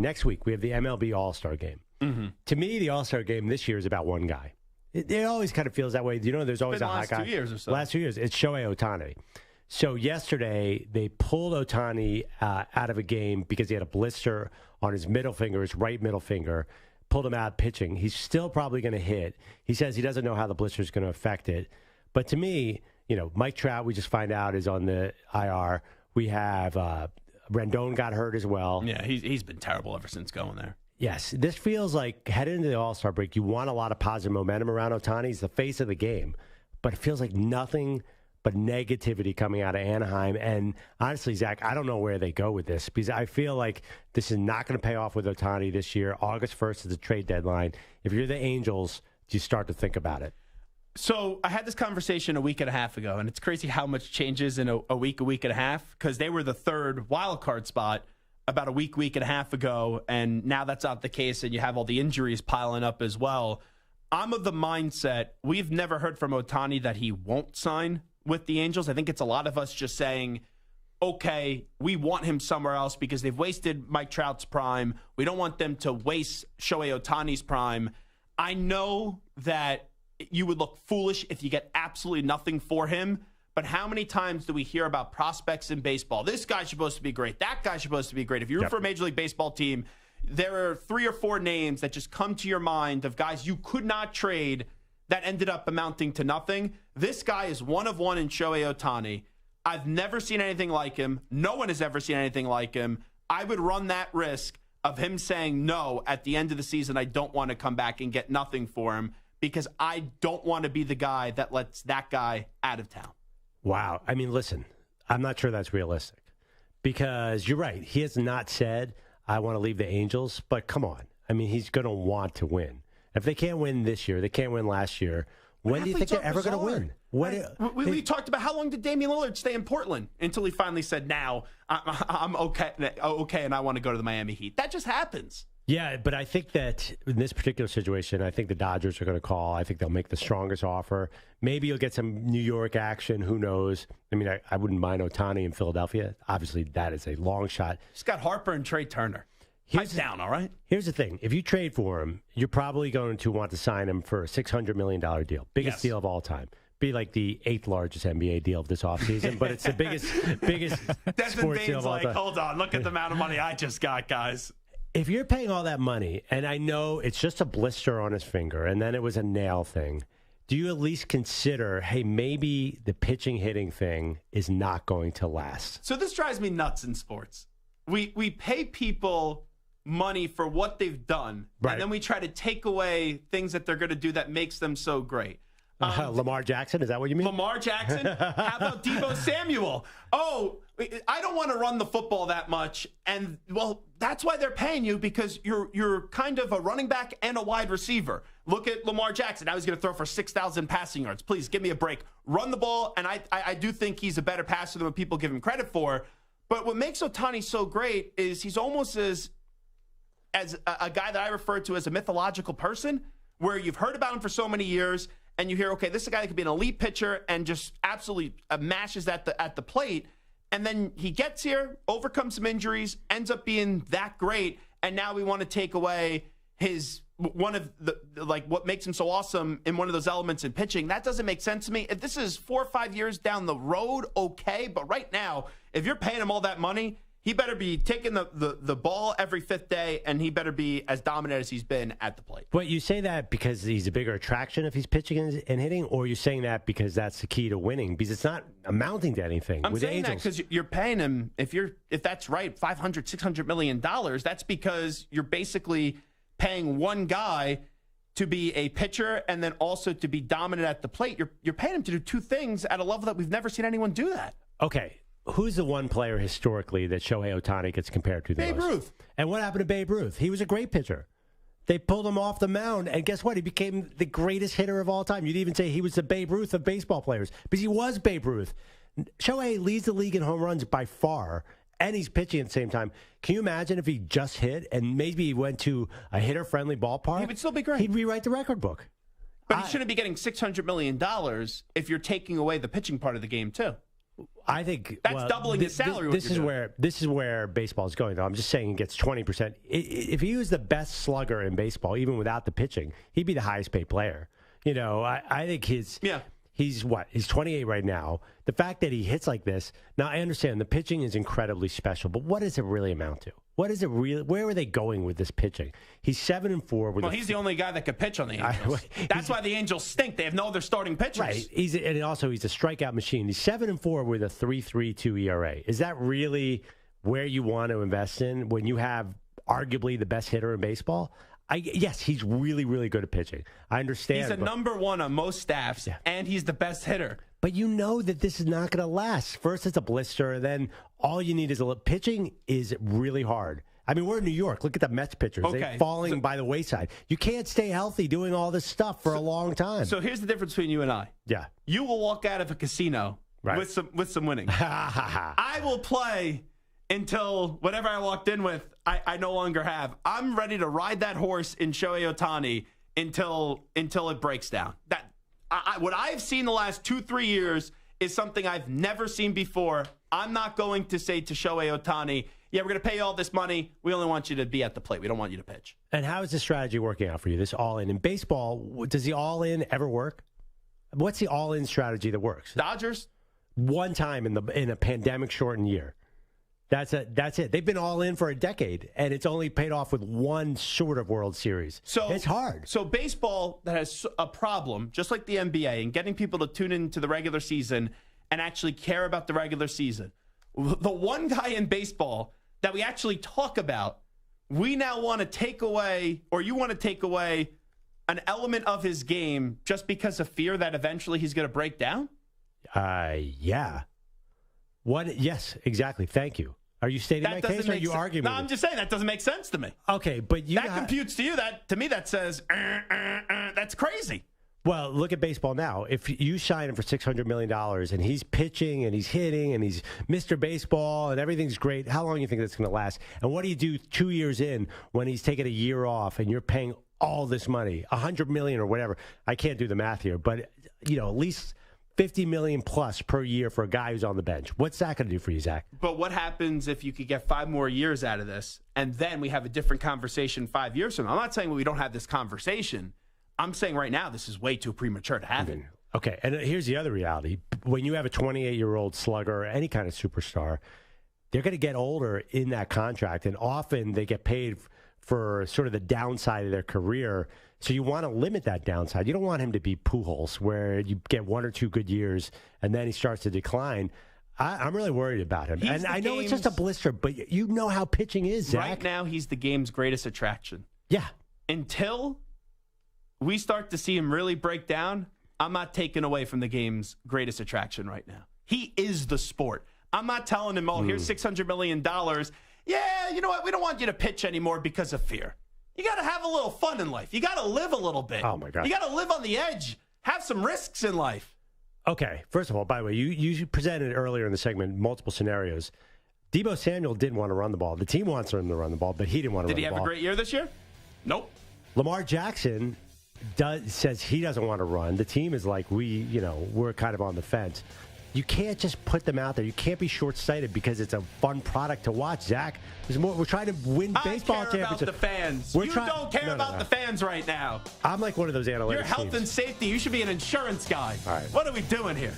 Next week, we have the MLB All-Star Game. Mm-hmm. To me, the All-Star Game this year is about one guy. It always kind of feels that way. You know, there's always a hot guy. Last 2 years or so. Last 2 years. It's Shohei Ohtani. So yesterday, they pulled Ohtani out of a game because he had a blister on his middle finger, his right middle finger, pulled him out pitching. He's still probably going to hit. He says he doesn't know how the blister is going to affect it. But to me, you know, Mike Trout, we just find out, is on the IR. We have Rendon got hurt as well. Yeah, he's been terrible ever since going there. Yes, this feels like heading into the All-Star break, you want a lot of positive momentum around Ohtani. He's the face of the game. But it feels like nothing but negativity coming out of Anaheim. And honestly, Zach, I don't know where they go with this because I feel like this is not going to pay off with Ohtani this year. August 1st is the trade deadline. If you're the Angels, you start to think about it. So I had this conversation a week and a half ago, and it's crazy how much changes in a week and a half, because they were the third wild card spot about a week and a half ago, and now that's not the case, and you have all the injuries piling up as well. I'm of the mindset, we've never heard from Ohtani that he won't sign with the Angels. I think it's a lot of us just saying, okay, we want him somewhere else because they've wasted Mike Trout's prime. We don't want them to waste Shohei Ohtani's prime. I know that you would look foolish if you get absolutely nothing for him. But how many times do we hear about prospects in baseball? This guy's supposed to be great. That guy's supposed to be great. If you're for a Major League Baseball team, there are 3 or 4 names that just come to your mind of guys you could not trade that ended up amounting to nothing. This guy is one of one in Shohei Ohtani. I've never seen anything like him. No one has ever seen anything like him. I would run that risk of him saying no at the end of the season. I don't want to come back and get nothing for him, because I don't want to be the guy that lets that guy out of town. Wow. I mean, listen, I'm not sure that's realistic because you're right. He has not said, I want to leave the Angels, but come on. I mean, he's going to want to win. If they can't win this year, they can't win last year, when do you think they're ever going to win? We talked about how long did Damian Lillard stay in Portland until he finally said, now I'm okay, and I want to go to the Miami Heat. That just happens. Yeah, but I think that in this particular situation, I think the Dodgers are going to call. I think they'll make the strongest offer. Maybe you'll get some New York action. Who knows? I mean, I wouldn't mind Ohtani in Philadelphia. Obviously, that is a long shot. He's got Harper and Trey Turner. He's down, all right? Here's the thing. If you trade for him, you're probably going to want to sign him for a $600 million deal. Biggest deal of all time. Be like the 8th largest NBA deal of this offseason, but it's the biggest sports deal of all time. Hold on. Look at the amount of money I just got, guys. If you're paying all that money, and I know it's just a blister on his finger, and then it was a nail thing, do you at least consider, hey, maybe the pitching hitting thing is not going to last? So this drives me nuts in sports. We pay people money for what they've done, and then we try to take away things that they're going to do that makes them so great. Lamar Jackson, is that what you mean? Lamar Jackson? How about Deebo Samuel? Oh, I don't want to run the football that much. And, well, that's why they're paying you, because you're kind of a running back and a wide receiver. Look at Lamar Jackson. Now he's going to throw for 6,000 passing yards. Please, give me a break. Run the ball, and I do think he's a better passer than what people give him credit for. But what makes Ohtani so great is he's almost as a guy that I refer to as a mythological person, where you've heard about him for so many years, and you hear, okay, this is a guy that could be an elite pitcher and just absolutely mashes at the plate. And then he gets here, overcomes some injuries, ends up being that great, and now we want to take away one of the what makes him so awesome in one of those elements in pitching. That doesn't make sense to me. If this is 4 or 5 years down the road, okay, but right now, if you're paying him all that money, he better be taking the ball every 5th day, and he better be as dominant as he's been at the plate. But you say that because he's a bigger attraction if he's pitching and hitting, or you're saying that because that's the key to winning? Because it's not amounting to anything. I'm with saying Angels. that because you're paying him, if that's right, $500-600 million, that's because you're basically paying one guy to be a pitcher and then also to be dominant at the plate. You're paying him to do 2 things at a level that we've never seen anyone do that. Okay. Who's the one player historically that Shohei Ohtani gets compared to the most? Babe Ruth. And what happened to Babe Ruth? He was a great pitcher. They pulled him off the mound, and guess what? He became the greatest hitter of all time. You'd even say he was the Babe Ruth of baseball players, because he was Babe Ruth. Shohei leads the league in home runs by far, and he's pitching at the same time. Can you imagine if he just hit and maybe he went to a hitter-friendly ballpark? He would still be great. He'd rewrite the record book. But he shouldn't be getting $600 million if you're taking away the pitching part of the game, too. I think that's doubling his salary. This is where baseball is going, though. I'm just saying he gets 20%. If he was the best slugger in baseball, even without the pitching, he'd be the highest paid player. I think he's what? He's 28 right now. The fact that he hits like this, now I understand the pitching is incredibly special, but what does it really amount to? What is it really? Where are they going with this pitching? He's 7-4. He's the only guy that could pitch on the Angels. That's why the Angels stink. They have no other starting pitchers. Right. He's a strikeout machine. He's 7-4 with a 3.32 ERA. Is that really where you want to invest in when you have arguably the best hitter in baseball? Yes, he's really, really good at pitching. I understand. He's number one on most staffs, and he's the best hitter. But you know that this is not going to last. First, it's a blister, then all you need is pitching is really hard. I mean, we're in New York. Look at the Mets pitchers. Okay. They're falling by the wayside. You can't stay healthy doing all this stuff for a long time. So here's the difference between you and I. Yeah. You will walk out of a casino with some winning. I will play until whatever I walked in with, I no longer have. I'm ready to ride that horse in Shohei Ohtani until it breaks down. What I've seen the last 2-3 years is something I've never seen before. I'm not going to say to Shohei Ohtani, yeah, we're going to pay you all this money. We only want you to be at the plate. We don't want you to pitch. And how is this strategy working out for you, this all-in? In baseball, does the all-in ever work? What's the all-in strategy that works? Dodgers? One time in a pandemic-shortened year. That's it. They've been all in for a decade, and it's only paid off with one sort of World Series. So it's hard. So baseball that has a problem, just like the NBA, and getting people to tune into the regular season and actually care about the regular season. The one guy in baseball that we actually talk about, we now want to take away, or you want to take away, an element of his game just because of fear that eventually he's going to break down? Yeah. What? Yes, exactly. Thank you. Are you stating my case, or are you arguing? No, I'm just saying that doesn't make sense to me. Okay, but that computes to you. To me, that says that's crazy. Well, look at baseball now. If you sign him for $600 million and he's pitching and he's hitting and he's Mr. Baseball and everything's great, how long do you think that's going to last? And what do you do 2 years in when he's taking a year off and you're paying all this money, $100 million or whatever? I can't do the math here, but at least $50 million plus per year for a guy who's on the bench. What's that going to do for you, Zach? But what happens if you could get 5 more years out of this, and then we have a different conversation 5 years from now? I'm not saying we don't have this conversation. I'm saying right now this is way too premature to have it. Okay, and here's the other reality. When you have a 28-year-old slugger or any kind of superstar, they're going to get older in that contract, and often they get paid for sort of the downside of their career. So you want to limit that downside. You don't want him to be Pujols, where you get 1 or 2 good years, and then he starts to decline. I'm really worried about him. And I know it's just a blister, but you know how pitching is, Zach. Right now, he's the game's greatest attraction. Yeah. Until we start to see him really break down, I'm not taking away from the game's greatest attraction right now. He is the sport. I'm not telling him, here's $600 million. Yeah, you know what? We don't want you to pitch anymore because of fear. You got to have a little fun in life. You got to live a little bit. Oh, my God. You got to live on the edge. Have some risks in life. Okay. First of all, by the way, you presented earlier in the segment multiple scenarios. Deebo Samuel didn't want to run the ball. The team wants him to run the ball, but he didn't want to run the ball. Did he have a great year this year? Nope. Lamar Jackson says he doesn't want to run. The team is like, we're kind of on the fence. You can't just put them out there. You can't be short-sighted because it's a fun product to watch, Zach. We're trying to win baseball championships. I care about the fans. You don't care about the fans right now. I'm like one of those analytics. Your health and safety. You should be an insurance guy. All right. What are we doing here?